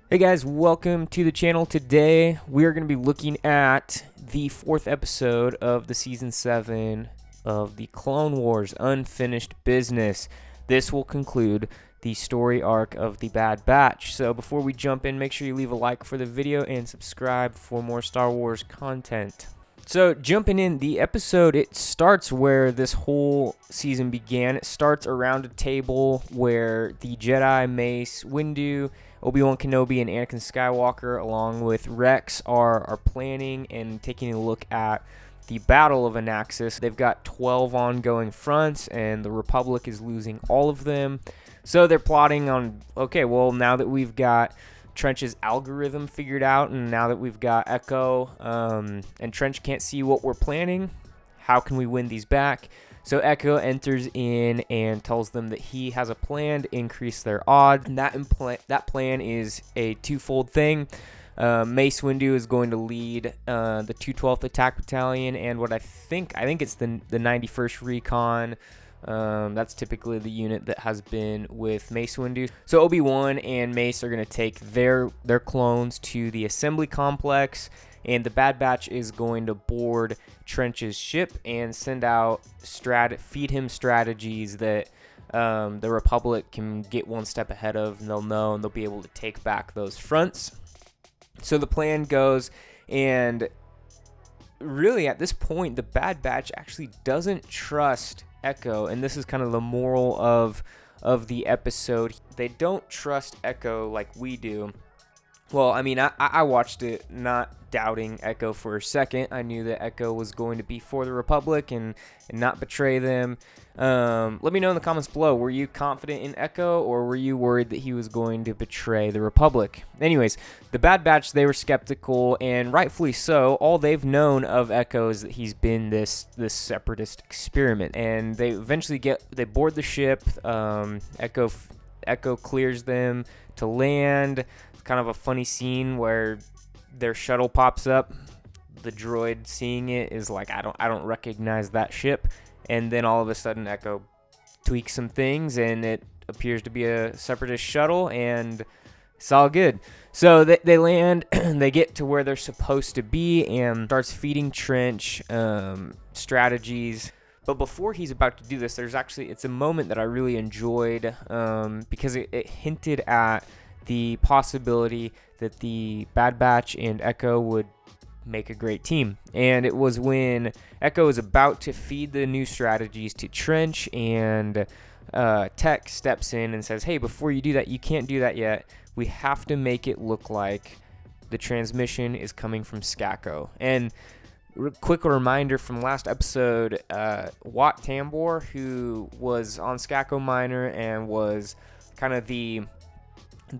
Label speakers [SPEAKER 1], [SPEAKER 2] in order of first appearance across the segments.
[SPEAKER 1] Hey guys, welcome to the channel. Today we are going to be looking at the 4th episode of the Season 7 of the Clone Wars Unfinished Business. This will conclude the story arc of the Bad Batch. So before we jump in, make sure you leave a like for the video and subscribe for more Star Wars content. So jumping in, the episode, it starts where this whole season began. It starts around a table where the Jedi, Mace, Windu, Obi-Wan Kenobi, and Anakin Skywalker, along with Rex, are planning and taking a look at the Battle of Anaxis. They've got 12 ongoing fronts, and the Republic is losing all of them. So they're plotting on, okay, well, now that we've got Trench's algorithm figured out, and now that we've got Echo, and Trench can't see what we're planning, how can we win these back? So Echo enters in and tells them that he has a plan to increase their odds, and that plan is a twofold thing. Mace Windu is going to lead the 212th Attack Battalion, and what I think it's the 91st Recon. That's typically the unit that has been with Mace Windu. So Obi-Wan and Mace are going to take their clones to the assembly complex, and the Bad Batch is going to board Trench's ship and send out feed him strategies that the Republic can get one step ahead of, and they'll know, and they'll be able to take back those fronts. So the plan goes, and really at this point, the Bad Batch actually doesn't trust Echo, and this is kind of the moral of the episode. They don't trust Echo like we do. Well, I mean, I watched it not doubting Echo for a second. I knew that Echo was going to be for the Republic and not betray them. Let me know in the comments below. Were you confident in Echo, or were you worried that he was going to betray the Republic? Anyways, the Bad Batch, they were skeptical, and rightfully so. All they've known of Echo is that he's been this separatist experiment, and they eventually board the ship. Echo clears them to land. Kind of a funny scene where their shuttle pops up. The droid, seeing it, is like, I don't recognize that ship. And then all of a sudden Echo tweaks some things, and it appears to be a separatist shuttle, and it's all good. So they land, they get to where they're supposed to be, and starts feeding Trench strategies. But before he's about to do this, it's a moment that I really enjoyed, because it hinted at the possibility that the Bad Batch and Echo would make a great team. And it was when Echo is about to feed the new strategies to Trench, and Tech steps in and says, hey, before you do that, you can't do that yet. We have to make it look like the transmission is coming from Skako. And quick reminder from last episode, Wat Tambor, who was on Skako Minor and was kind of the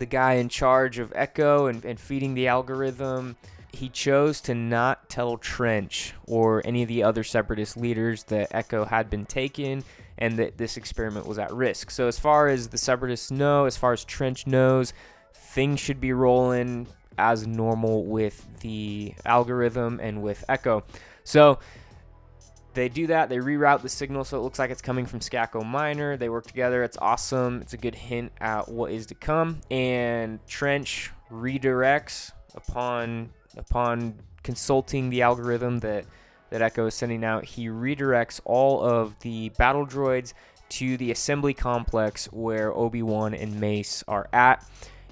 [SPEAKER 1] guy in charge of Echo and feeding the algorithm, he chose to not tell Trench or any of the other separatist leaders that Echo had been taken and that this experiment was at risk. So as far as the separatists know, as far as Trench knows, things should be rolling as normal with the algorithm and with Echo. So they do that. They reroute the signal so it looks like it's coming from Skako Minor. They work together. It's awesome. It's a good hint at what is to come. And Trench redirects upon consulting the algorithm that Echo is sending out. He redirects all of the battle droids to the assembly complex where Obi-Wan and Mace are at.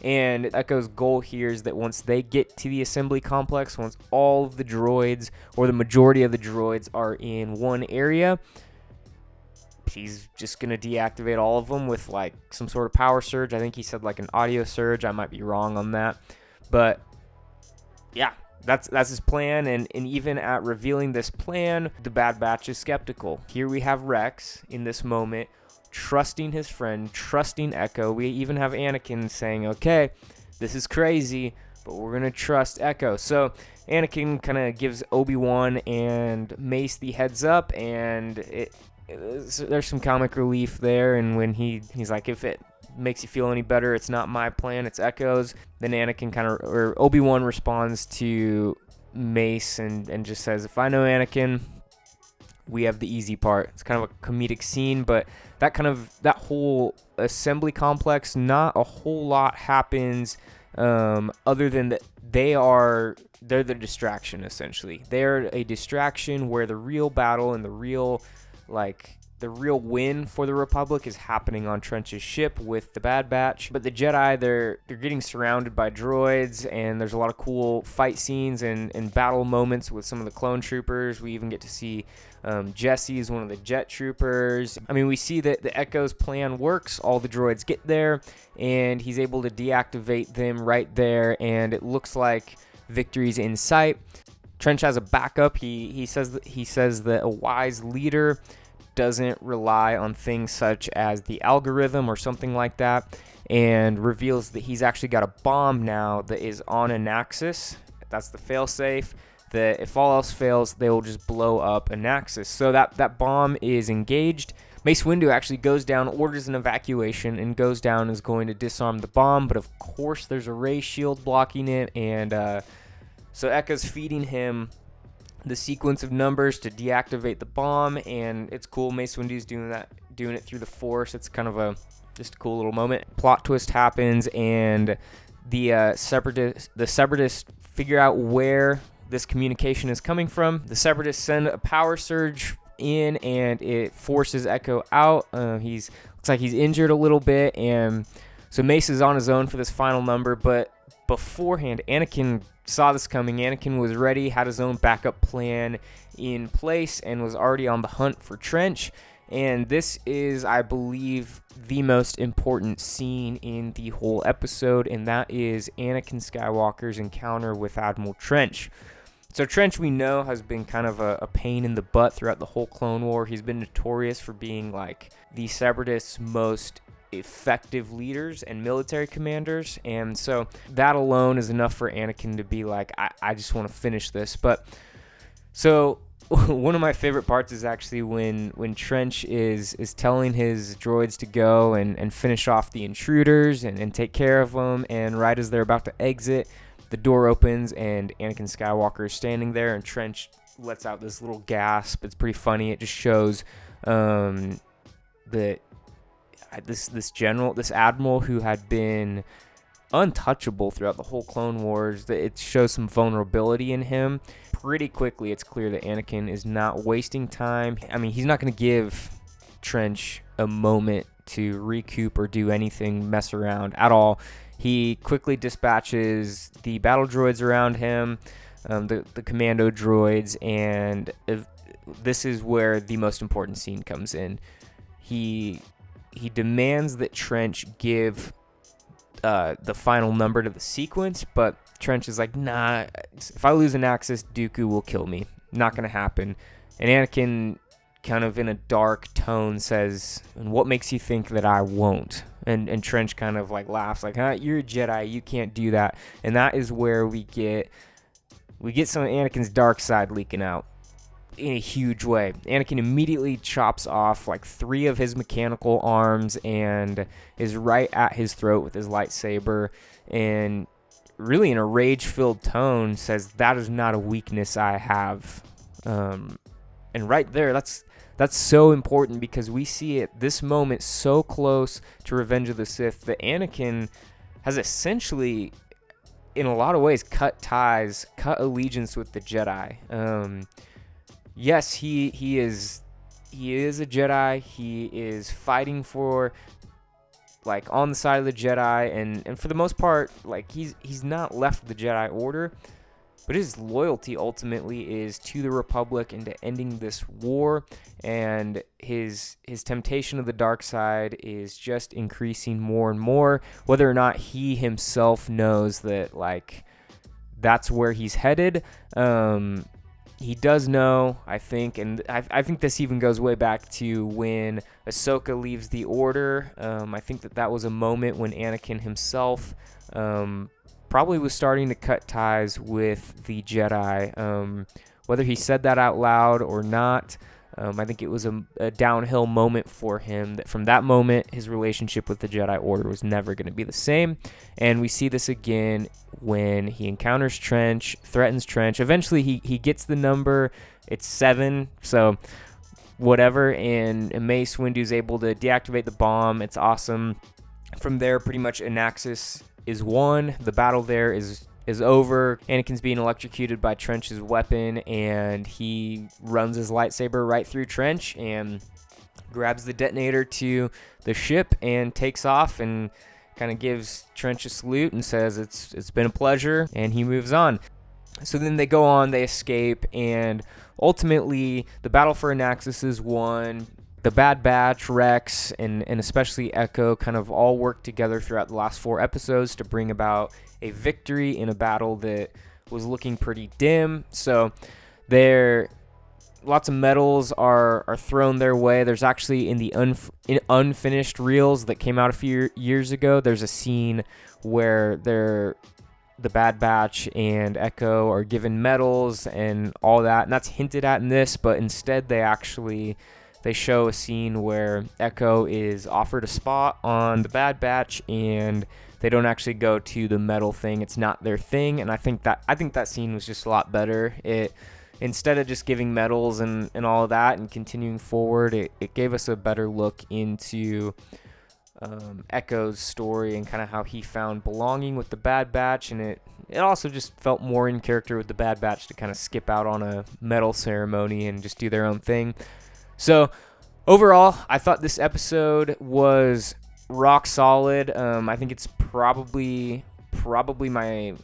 [SPEAKER 1] And Echo's goal here is that once they get to the assembly complex, once all of the droids, or the majority of the droids, are in one area, he's just going to deactivate all of them with like some sort of power surge. I think he said like an audio surge. I might be wrong on that. But yeah, that's his plan. And even at revealing this plan, the Bad Batch is skeptical. Here we have Rex in this moment, trusting his friend, trusting Echo. We even have Anakin saying, okay, this is crazy, but we're going to trust Echo. So Anakin kind of gives Obi-Wan and Mace the heads up, and there's some comic relief there. And when he's like, if it makes you feel any better, it's not my plan, it's Echo's. Then Anakin or Obi-Wan responds to Mace and just says, if I know Anakin, we have the easy part. It's kind of a comedic scene, but that whole assembly complex, not a whole lot happens Other than that, they're the distraction essentially. They're a distraction where the real battle and the real win for the Republic is happening on Trench's ship with the Bad Batch. But the Jedi, they're getting surrounded by droids, and there's a lot of cool fight scenes and battle moments with some of the clone troopers. We even get to see Jesse is one of the jet troopers. I mean, we see that the Echo's plan works. All the droids get there, and he's able to deactivate them right there, and it looks like victory's in sight. Trench has a backup. He says that a wise leader doesn't rely on things such as the algorithm or something like that, and reveals that he's actually got a bomb now that is on Anaxis. That's the failsafe, that if all else fails, they will just blow up Anaxis. So that bomb is engaged. Mace Windu actually goes down, orders an evacuation, and goes down and is going to disarm the bomb, but of course there's a ray shield blocking it, and so Echo's feeding him the sequence of numbers to deactivate the bomb, and it's cool. Mace Windu's doing it through the Force. It's kind of just a cool little moment. Plot twist happens, and the Separatists figure out where this communication is coming from. The Separatists send a power surge in, and it forces Echo out. Looks like he's injured a little bit, and so Mace is on his own for this final number. But beforehand, Anakin saw this coming. Anakin was ready, had his own backup plan in place, and was already on the hunt for Trench. And this is, I believe, the most important scene in the whole episode, and that is Anakin Skywalker's encounter with Admiral Trench. So Trench, we know, has been kind of a pain in the butt throughout the whole Clone War. He's been notorious for being like the Separatists' most effective leaders and military commanders, and so that alone is enough for Anakin to be like, I just want to finish this. But so one of my favorite parts is actually when Trench is telling his droids to go and finish off the intruders and take care of them, and right as they're about to exit, the door opens and Anakin Skywalker is standing there, and Trench lets out this little gasp. It's pretty funny. It just shows that this admiral who had been untouchable throughout the whole Clone Wars, that it shows some vulnerability in him. Pretty quickly, it's clear that Anakin is not wasting time. I mean, he's not going to give Trench a moment to recoup or do anything, mess around at all. He quickly dispatches the battle droids around him, the commando droids, and this is where the most important scene comes in. He demands that Trench give the final number to the sequence, but Trench is like, nah, if I lose Anaxis, Dooku will kill me. Not going to happen. And Anakin, kind of in a dark tone, says, and what makes you think that I won't? And Trench kind of like laughs, like, huh, you're a Jedi, you can't do that. And that is where we get some of Anakin's dark side leaking out in a huge way. Anakin immediately chops off like 3 of his mechanical arms and is right at his throat with his lightsaber, and really in a rage-filled tone says, that is not a weakness I have. And right there, that's so important, because we see at this moment so close to Revenge of the Sith that Anakin has essentially, in a lot of ways, cut allegiance with the Jedi. Yes, he is a Jedi. He is fighting for, like, on the side of the Jedi, and for the most part, like, he's not left the Jedi Order, but his loyalty ultimately is to the Republic and to ending this war, and his temptation of the dark side is just increasing more and more, whether or not he himself knows that, like, that's where he's headed. He does know, I think, and I think this even goes way back to when Ahsoka leaves the Order. I think that was a moment when Anakin himself probably was starting to cut ties with the Jedi. Whether he said that out loud or not, I think it was a downhill moment for him. That from that moment, his relationship with the Jedi Order was never going to be the same. And we see this again when he encounters Trench, threatens Trench. Eventually, he gets the number. It's 7, so whatever. And Mace Windu's able to deactivate the bomb. It's awesome. From there, pretty much Anaxis is won. The battle there is over. Anakin's being electrocuted by Trench's weapon, and he runs his lightsaber right through Trench and grabs the detonator to the ship and takes off and kind of gives Trench a salute and says it's been a pleasure, and he moves on. So then they go on, they escape, and ultimately the battle for Anaxis is won. The Bad Batch, Rex, and especially Echo kind of all worked together throughout the last 4 episodes to bring about a victory in a battle that was looking pretty dim. So lots of medals are thrown their way. There's actually in the unfinished reels that came out a few years ago, there's a scene where the Bad Batch and Echo are given medals and all that, and that's hinted at in this, but instead they show a scene where Echo is offered a spot on the Bad Batch, and they don't actually go to the medal thing. It's not their thing, and I think that scene was just a lot better. Instead of just giving medals and all of that and continuing forward, it gave us a better look into Echo's story and kind of how he found belonging with the Bad Batch, and it also just felt more in character with the Bad Batch to kind of skip out on a medal ceremony and just do their own thing. So overall, I thought this episode was rock solid. I think it's probably my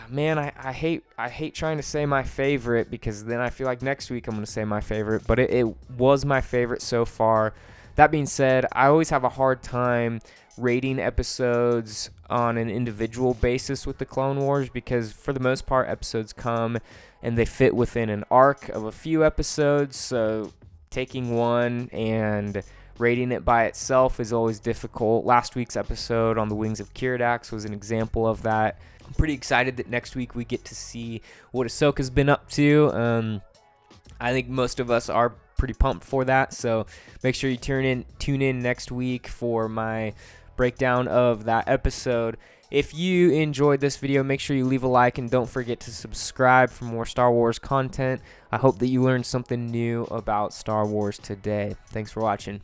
[SPEAKER 1] man. I hate trying to say my favorite, because then I feel like next week I'm going to say my favorite, but it was my favorite so far. That being said, I always have a hard time rating episodes on an individual basis with the Clone Wars, because for the most part, episodes come and they fit within an arc of a few episodes, so taking one and rating it by itself is always difficult. Last week's episode on the Wings of Keeradaks was an example of that. I'm pretty excited that next week we get to see what Ahsoka's been up to. I think most of us are pretty pumped for that, so make sure you tune in next week for my breakdown of that episode. If you enjoyed this video, make sure you leave a like and don't forget to subscribe for more Star Wars content. I hope that you learned something new about Star Wars today. Thanks for watching.